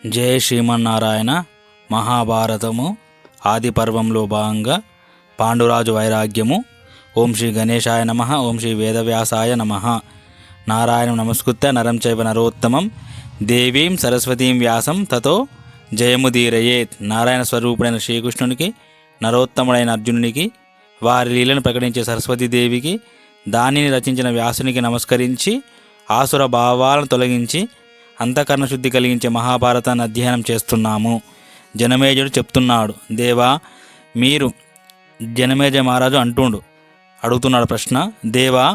జయ శ్రీమన్నారాయణ. మహాభారతము ఆది పర్వంలో భాగంగా పాండురాజు వైరాగ్యము. ఓం శ్రీ గణేశాయ నమ. ఓం శ్రీ వేదవ్యాసాయ నమ. నారాయణం నమస్కృత్య నరం చైవ నరోత్తమం దేవీం సరస్వతీం వ్యాసం తతో జయముదీరయేత్. నారాయణ స్వరూపుడైన శ్రీకృష్ణునికి, నరోత్తముడైన అర్జునునికి, వారి లీలను ప్రకటించే సరస్వతీదేవికి, దానిని రచించిన వ్యాసునికి నమస్కరించి ఆసుర భావాలను తొలగించి అంతఃకరణ శుద్ధి కలిగించే మహాభారతాన్ని అధ్యయనం చేస్తున్నాము. జనమేజయుడు చెప్తున్నాడు, దేవా మీరు, జనమేజయ మహారాజు అడుగుతున్నాడు ప్రశ్న. దేవా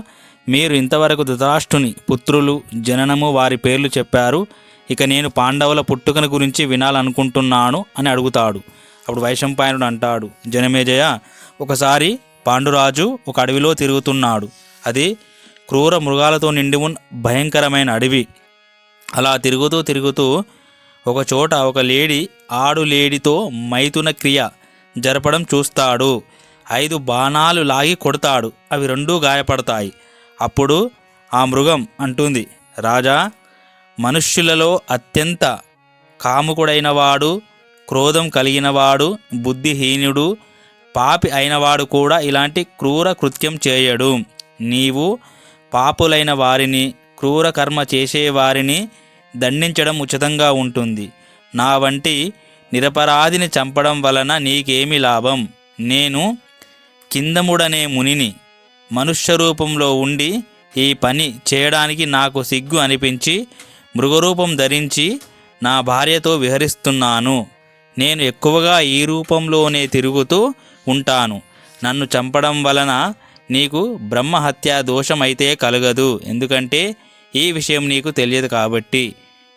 మీరు ఇంతవరకు ధృతరాష్ట్రుని పుత్రులు, జననము, వారి పేర్లు చెప్పారు. ఇక నేను పాండవుల పుట్టుకను గురించి వినాలనుకుంటున్నాను అని అడుగుతాడు. అప్పుడు వైశంపాయనుడు అంటాడు, జనమేజయ, ఒకసారి పాండురాజు ఒక అడవిలో తిరుగుతున్నాడు. అది క్రూర మృగాలతో నిండి ఉన్న భయంకరమైన అడవి. అలా తిరుగుతూ ఒకచోట ఒక లేడీ ఆడు లేడీతో మైథున క్రియ జరపడం చూస్తాడు. 5 బాణాలు లాగి కొడతాడు. అవి 2 గాయపడతాయి. అప్పుడు ఆ మృగం అంటుంది, రాజా, మనుష్యులలో అత్యంత కాముకుడైనవాడు, క్రోధం కలిగినవాడు, బుద్ధిహీనుడు, పాపి అయినవాడు కూడా ఇలాంటి క్రూర కృత్యం చేయడు. నీవు పాపులైన వారిని, క్రూర కర్మ చేసేవారిని దండించడం ఉచితంగా ఉంటుంది. నా వంటి నిరపరాధిని చంపడం వలన నీకేమి లాభం? నేను కిందముడనే మునిని, మనుష్య రూపంలో ఉండి ఈ పని చేయడానికి నాకు సిగ్గు అనిపించి మృగరూపం ధరించి నా భార్యతో విహరిస్తున్నాను. నేను ఎక్కువగా ఈ రూపంలోనే తిరుగుతూ ఉంటాను. నన్ను చంపడం వలన నీకు బ్రహ్మహత్యా దోషం అయితే కలగదు, ఎందుకంటే ఈ విషయం నీకు తెలియదు కాబట్టి.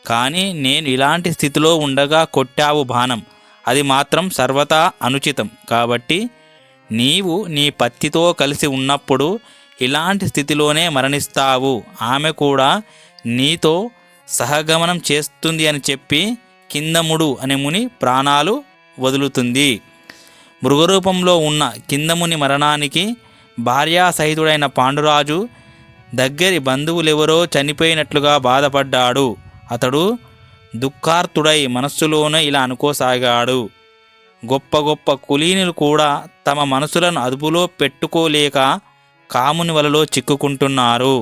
కానీ నేను ఇలాంటి స్థితిలో ఉండగా కొట్టావు బాణం, అది మాత్రం సర్వతా అనుచితం. కాబట్టి నీవు నీ పత్తితో కలిసి ఉన్నప్పుడు ఇలాంటి స్థితిలోనే మరణిస్తావు. ఆమె కూడా నీతో సహగమనం చేస్తుంది అని చెప్పి కిందముడు అనే ముని ప్రాణాలు వదులుతుంది. మృగరూపంలో ఉన్న కిందముని మరణానికి భార్యాసహితుడైన పాండురాజు దగ్గరి బంధువులెవరో చనిపోయినట్లుగా బాధపడ్డాడు. అతడు దుఃఖార్తుడై మనస్సులోనే ఇలా అనుకోసాగాడు, గొప్ప గొప్ప కులీనులు కూడా తమ మనసులను అదుపులో పెట్టుకోలేక కాముని వలలో చిక్కుకుంటున్నారు.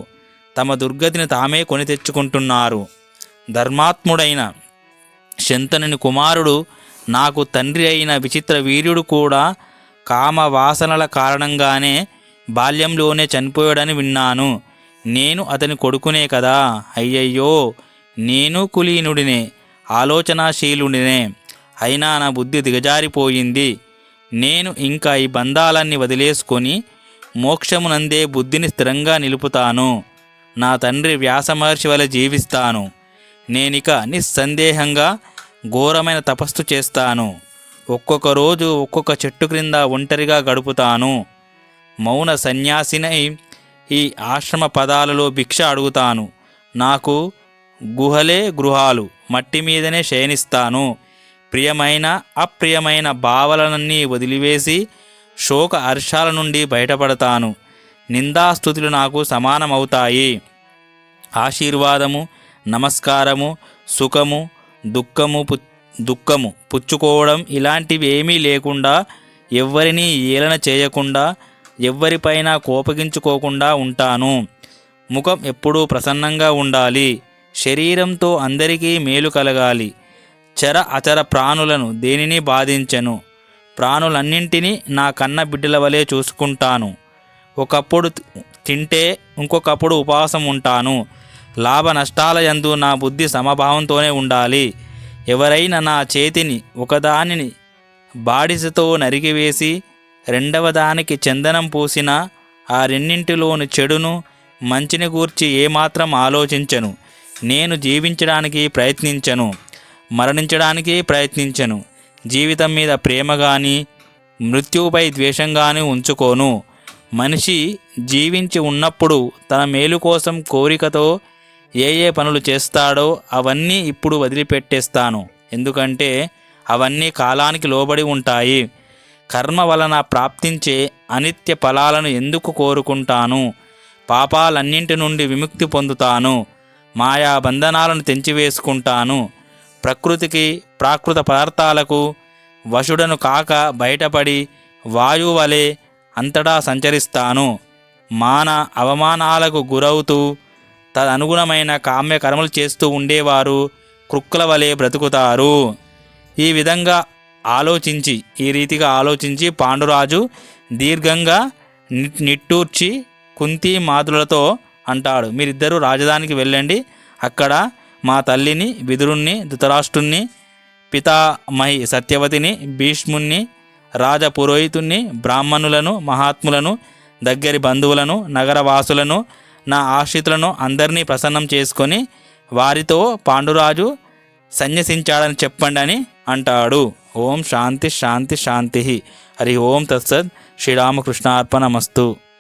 తమ దుర్గతిని తామే కొని తెచ్చుకుంటున్నారు. ధర్మాత్ముడైన శంతనుని కుమారుడు, నాకు తండ్రి అయిన విచిత్ర వీర్యుడు కూడా కామ వాసనల కారణంగానే బాల్యంలోనే చనిపోయాడని విన్నాను. నేను అతని కొడుకునే కదా. అయ్యయ్యో, నేను కులీనుడినే, ఆలోచనాశీలుడినే. అయినా నా బుద్ధి దిగజారిపోయింది. నేను ఇంకా ఈ బంధాలన్నీ వదిలేసుకొని మోక్షమునందే బుద్ధిని స్థిరంగా నిలుపుతాను. నా తండ్రి వ్యాసమహర్షి వలె జీవిస్తాను. నేనిక నిస్సందేహంగా ఘోరమైన తపస్సు చేస్తాను. ఒక్కొక్క రోజు ఒక్కొక్క చెట్టు క్రింద ఒంటరిగా గడుపుతాను. మౌన సన్యాసినై ఈ ఆశ్రమ పదాలలో భిక్ష అడుగుతాను. నాకు గుహలే గృహాలు, మట్టి మీదనే శయనిస్తాను. ప్రియమైన అప్రియమైన భావనలన్నీ వదిలివేసి శోక హర్షాల నుండి బయటపడతాను. నిందాస్తుతులు నాకు సమానమవుతాయి. ఆశీర్వాదము, నమస్కారము, సుఖము, దుఃఖము పుచ్చుకోవడం ఇలాంటివి ఏమీ లేకుండా, ఎవ్వరినీ ఏలన చేయకుండా, ఎవ్వరిపైనా కోపగించుకోకుండా ఉంటాను. ముఖం ఎప్పుడూ ప్రసన్నంగా ఉండాలి. శరీరంతో అందరికీ మేలు కలగాలి. చర అచర ప్రాణులను దేనిని బాధించను. ప్రాణులన్నింటినీ నా కన్న బిడ్డల వలె చూసుకుంటాను. ఒకప్పుడు తింటే ఇంకొకప్పుడు ఉపవాసం ఉంటాను. లాభ నష్టాల యందు నా బుద్ధి సమభావంతోనే ఉండాలి. ఎవరైనా నా చేతిని ఒకదానిని బాడిసతో నరికివేసి రెండవ దానికి చందనం పూసిన ఆ రెండింటిలోని చెడును మంచిని గూర్చి ఏమాత్రం ఆలోచించను. నేను జీవించడానికి ప్రయత్నించను, మరణించడానికి ప్రయత్నించను. జీవితం మీద ప్రేమ కానీ, మృత్యువుపై ద్వేషం కానీ ఉంచుకోను. మనిషి జీవించి ఉన్నప్పుడు తన మేలు కోసం కోరికతో ఏ పనులు చేస్తాడో అవన్నీ ఇప్పుడు వదిలిపెట్టేస్తాను. ఎందుకంటే అవన్నీ కాలానికి లోబడి ఉంటాయి. కర్మ వలన ప్రాప్తించే అనిత్య ఫలాలను ఎందుకు కోరుకుంటాను? పాపాలన్నింటి నుండి విముక్తి పొందుతాను. మాయా బంధనాలను తెంచివేసుకుంటాను. ప్రకృతికి ప్రాకృత పదార్థాలకు వశుడను కాక బయటపడి వాయువు వలె అంతటా సంచరిస్తాను. మాన అవమానాలకు గురవుతూ తదనుగుణమైన కామ్యకర్మలు చేస్తూ ఉండేవారు కృక్కుల వలె బ్రతుకుతారు. ఈ విధంగా ఈ రీతిగా ఆలోచించి పాండురాజు దీర్ఘంగా నిట్టూర్చి కుంతి మాతులతో అంటాడు, మీరిద్దరూ రాజధానికి వెళ్ళండి. అక్కడ మా తల్లిని, విదురుణ్ణి, ధృతరాష్ట్రుణ్ణి, పితామహి సత్యవతిని, భీష్ముణ్ణి, రాజపురోహితుణ్ణి, బ్రాహ్మణులను, మహాత్ములను, దగ్గరి బంధువులను, నగరవాసులను, నా ఆశ్రితులను అందరినీ ప్రసన్నం చేసుకొని వారితో పాండురాజు సన్యసించాడని చెప్పండి అని అంటాడు. ఓం శాంతి శాంతి శాంతి. హరి ఓం తత్సత్. శ్రీరామకృష్ణార్పణమస్తు.